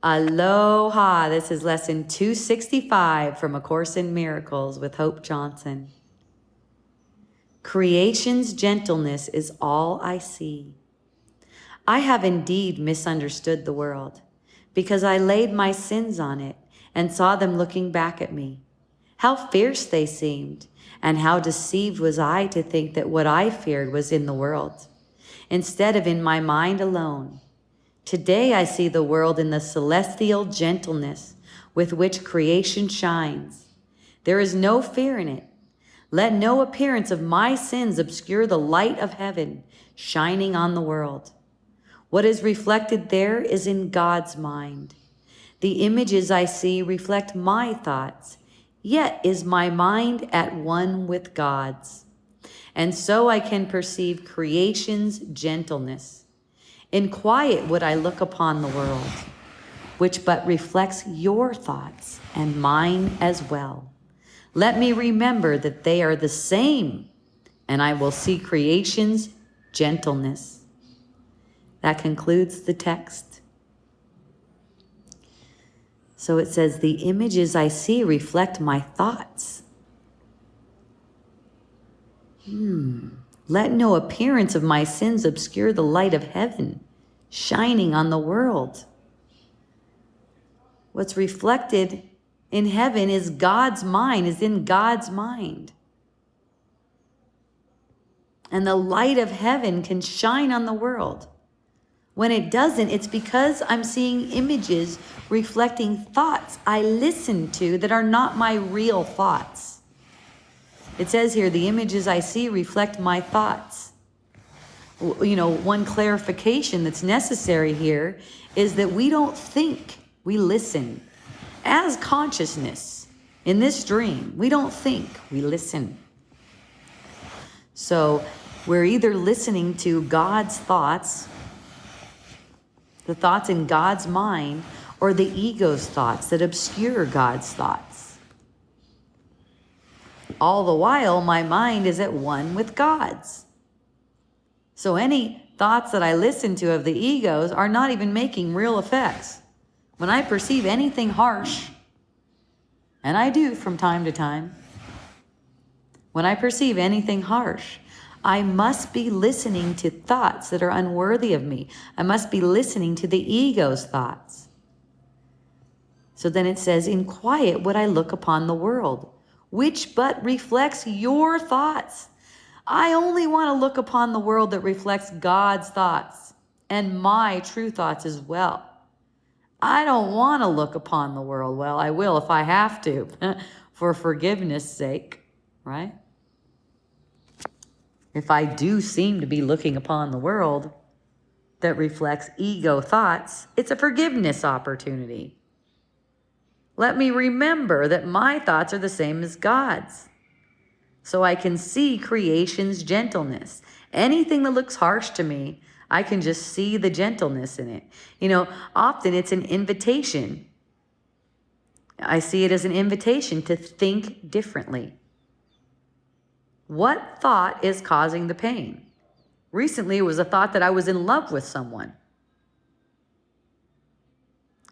Aloha. This is lesson 265 from A Course in Miracles with Hope Johnson. Creation's gentleness is all I see. I have indeed misunderstood the world because I laid my sins on it and saw them looking back at me. How fierce they seemed, and how deceived was I to think that what I feared was in the world, instead of in my mind alone. Today I see the world in the celestial gentleness with which creation shines. There is no fear in it. Let no appearance of my sins obscure the light of heaven shining on the world. What is reflected there is in God's mind. The images I see reflect my thoughts, yet is my mind at one with God's. And so I can perceive creation's gentleness. In quiet would I look upon the world, which but reflects your thoughts and mine as well. Let me remember that they are the same, and I will see creation's gentleness. That concludes the text. So it says, the images I see reflect my thoughts. Let no appearance of my sins obscure the light of heaven shining on the world. What's reflected in heaven is God's mind, is in God's mind. And the light of heaven can shine on the world. When it doesn't, it's because I'm seeing images reflecting thoughts I listen to that are not my real thoughts. It says here, the images I see reflect my thoughts. You know, one clarification that's necessary here is that we don't think, we listen. As consciousness in this dream, we don't think, we listen. So we're either listening to God's thoughts, the thoughts in God's mind, or the ego's thoughts that obscure God's thoughts. All the while, my mind is at one with God's. So any thoughts that I listen to of the egos are not even making real effects. When I perceive anything harsh, and I do from time to time, when I perceive anything harsh, I must be listening to thoughts that are unworthy of me. I must be listening to the ego's thoughts. So then it says, in quiet would I look upon the world, which but reflects your thoughts. I only want to look upon the world that reflects God's thoughts and my true thoughts as well. I don't want to look upon the world. Well, I will if I have to, for forgiveness' sake, right? If I do seem to be looking upon the world that reflects ego thoughts, it's a forgiveness opportunity. Let me remember that my thoughts are the same as God's, so I can see creation's gentleness. Anything that looks harsh to me, I can just see the gentleness in it. You know, often it's an invitation. I see it as an invitation to think differently. What thought is causing the pain? Recently, it was a thought that I was in love with someone.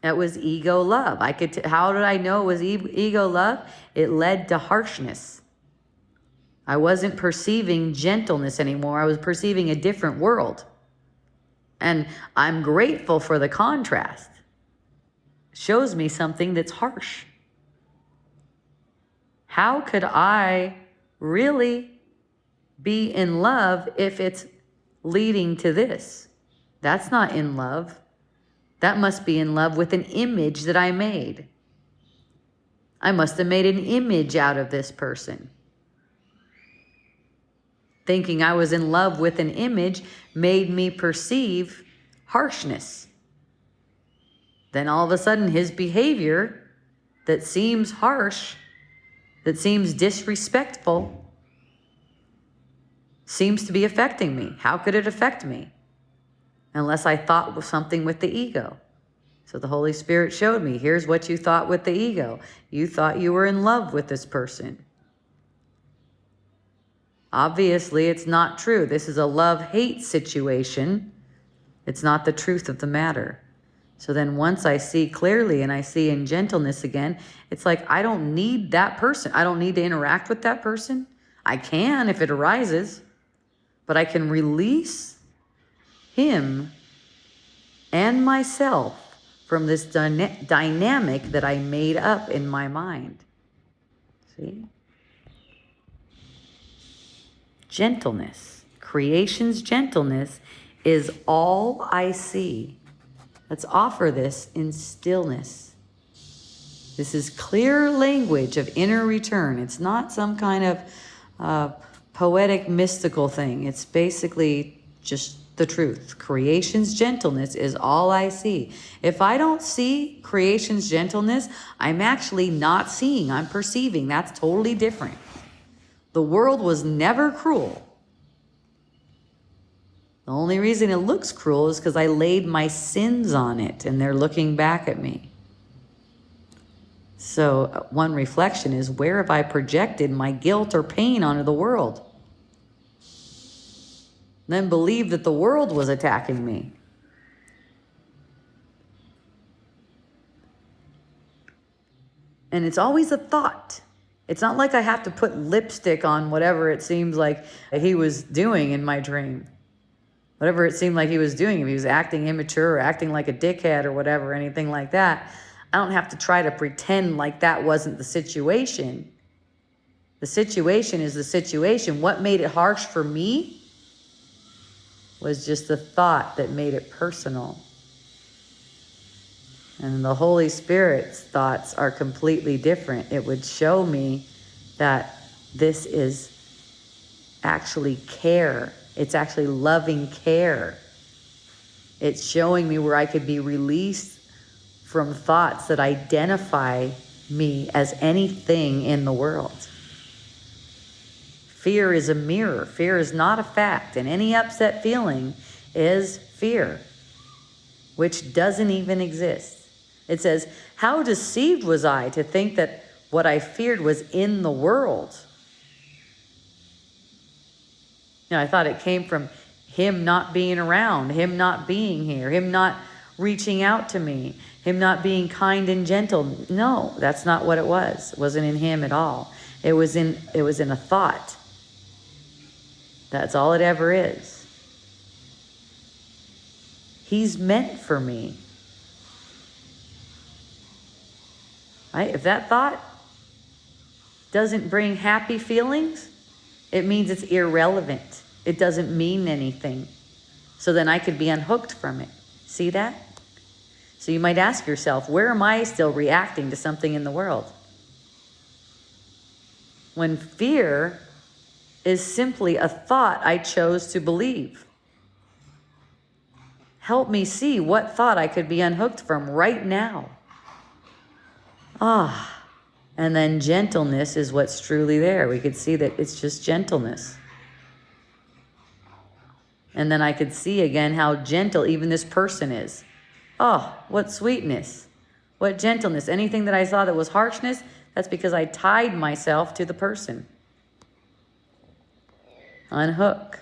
It was ego love. How did I know it was ego love? It led to harshness. I wasn't perceiving gentleness anymore. I was perceiving a different world. And I'm grateful for the contrast. It shows me something that's harsh. How could I really be in love if it's leading to this? That's not in love. That must be in love with an image that I made. I must have made an image out of this person. Thinking I was in love with an image made me perceive harshness. Then all of a sudden his behavior that seems harsh, that seems disrespectful, seems to be affecting me. How could it affect me? Unless I thought was something with the ego. So the Holy Spirit showed me, here's what you thought with the ego. You thought you were in love with this person. Obviously, it's not true. This is a love-hate situation. It's not the truth of the matter. So then once I see clearly and I see in gentleness again, it's like I don't need that person. I don't need to interact with that person. I can if it arises, but I can release him and myself from this dynamic that I made up in my mind. See? Gentleness. Creation's gentleness is all I see. Let's offer this in stillness. This is clear language of inner return. It's not some kind of poetic, mystical thing. It's basically just the truth. Creation's gentleness is all I see. If I don't see creation's gentleness, I'm actually not seeing. I'm perceiving. That's totally different. The world was never cruel. The only reason it looks cruel is because I laid my sins on it and they're looking back at me. So one reflection is, where have I projected my guilt or pain onto the world? Then believe that the world was attacking me. And it's always a thought. It's not like I have to put lipstick on whatever it seems like he was doing in my dream. Whatever it seemed like he was doing, if he was acting immature or acting like a dickhead or whatever, anything like that, I don't have to try to pretend like that wasn't the situation. The situation is the situation. What made it harsh for me was just a thought that made it personal. And the Holy Spirit's thoughts are completely different. It would show me that this is actually care. It's actually loving care. It's showing me where I could be released from thoughts that identify me as anything in the world. Fear is a mirror. Fear is not a fact. And any upset feeling is fear, which doesn't even exist. It says, how deceived was I to think that what I feared was in the world? I thought it came from him not being around, him not being here, him not reaching out to me, him not being kind and gentle. No, that's not what it was. It wasn't in him at all. It was in a thought. That's all it ever is. He's meant for me. Right? If that thought doesn't bring happy feelings, it means it's irrelevant. It doesn't mean anything. So then I could be unhooked from it. See that? So you might ask yourself, where am I still reacting to something in the world? When fear is simply a thought I chose to believe. Help me see what thought I could be unhooked from right now. And then gentleness is what's truly there. We could see that it's just gentleness. And then I could see again how gentle even this person is. Oh, what sweetness, what gentleness. Anything that I saw that was harshness, that's because I tied myself to the person. Unhook.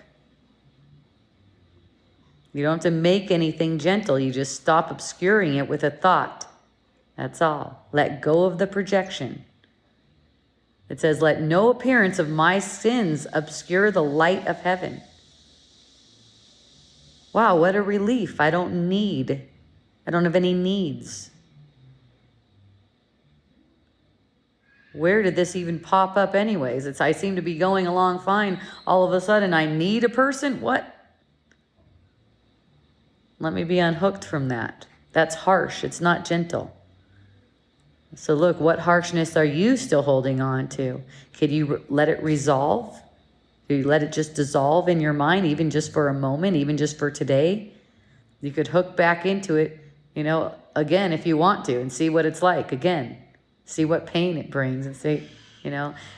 You don't have to make anything gentle. You just stop obscuring it with a thought. That's all. Let go of the projection. It says, let no appearance of my sins obscure the light of heaven. Wow, what a relief. I don't have any needs. Where did this even pop up anyways? I seem to be going along fine. All of a sudden, I need a person? What? Let me be unhooked from that. That's harsh. It's not gentle. So look, what harshness are you still holding on to? Could you let it resolve? Could you let it just dissolve in your mind, even just for a moment, even just for today? You could hook back into it, again, if you want to, and see what it's like again. See what pain it brings and see,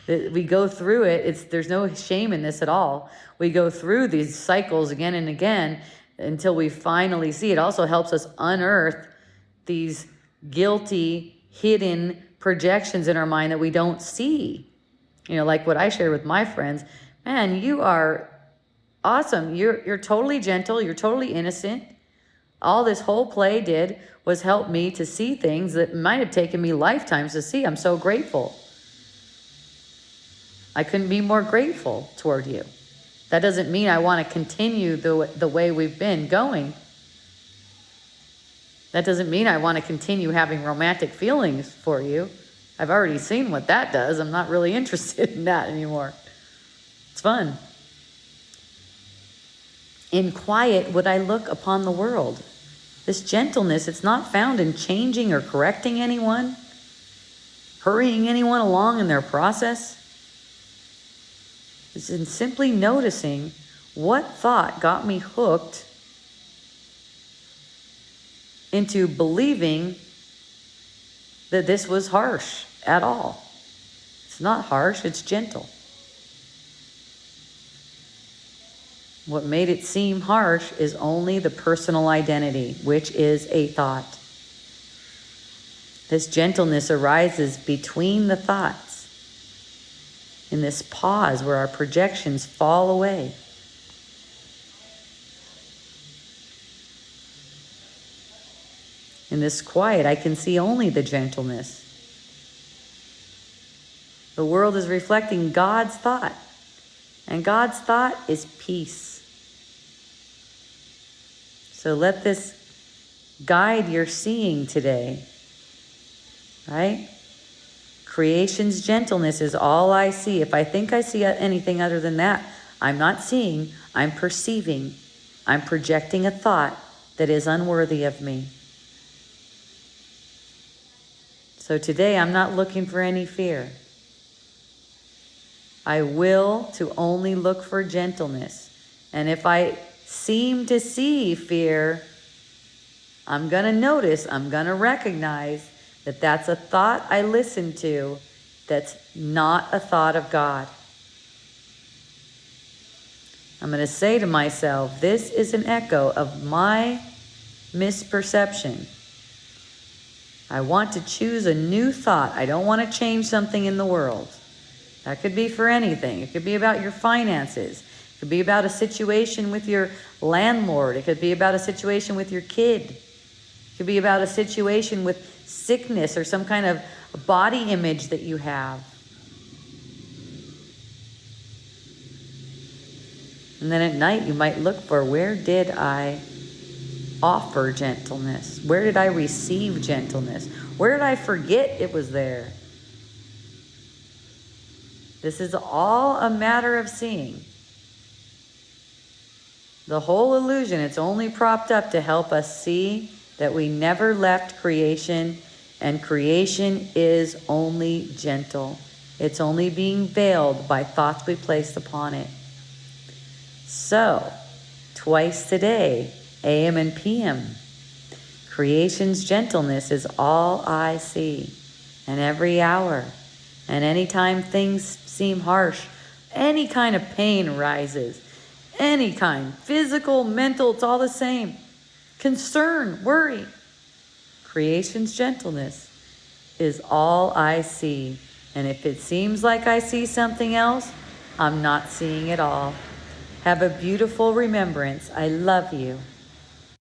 we go through it. There's no shame in this at all. We go through these cycles again and again until we finally see. It also helps us unearth these guilty, hidden projections in our mind that we don't see. Like what I share with my friends. Man, you are awesome. You're totally gentle. You're totally innocent. All this whole play did was help me to see things that might have taken me lifetimes to see. I'm so grateful. I couldn't be more grateful toward you. That doesn't mean I want to continue the way we've been going. That doesn't mean I want to continue having romantic feelings for you. I've already seen what that does. I'm not really interested in that anymore. It's fun. In quiet would I look upon the world. This gentleness, it's not found in changing or correcting anyone, hurrying anyone along in their process. It's in simply noticing what thought got me hooked into believing that this was harsh at all. It's not harsh, it's gentle. What made it seem harsh is only the personal identity, which is a thought. This gentleness arises between the thoughts, in this pause where our projections fall away. In this quiet, I can see only the gentleness. The world is reflecting God's thought, and God's thought is peace. So let this guide your seeing today, right? Creation's gentleness is all I see. If I think I see anything other than that, I'm not seeing, I'm perceiving. I'm projecting a thought that is unworthy of me. So today I'm not looking for any fear. I will to only look for gentleness. And if I seem to see fear, I'm going to notice, I'm going to recognize that that's a thought I listen to that's not a thought of God. I'm going to say to myself, this is an echo of my misperception. I want to choose a new thought. I don't want to change something in the world. That could be for anything. It could be about your finances. It could be about a situation with your landlord. It could be about a situation with your kid. It could be about a situation with sickness or some kind of body image that you have. And then at night you might look for, where did I offer gentleness? Where did I receive gentleness? Where did I forget it was there? This is all a matter of seeing. The whole illusion, it's only propped up to help us see that we never left creation, and creation is only gentle. It's only being veiled by thoughts we place upon it. So, twice today, AM and PM, creation's gentleness is all I see. And every hour, and anytime things seem harsh, any kind of pain rises. Any kind, physical, mental, it's all the same. Concern, worry. Creation's gentleness is all I see. And if it seems like I see something else, I'm not seeing it all. Have a beautiful remembrance. I love you.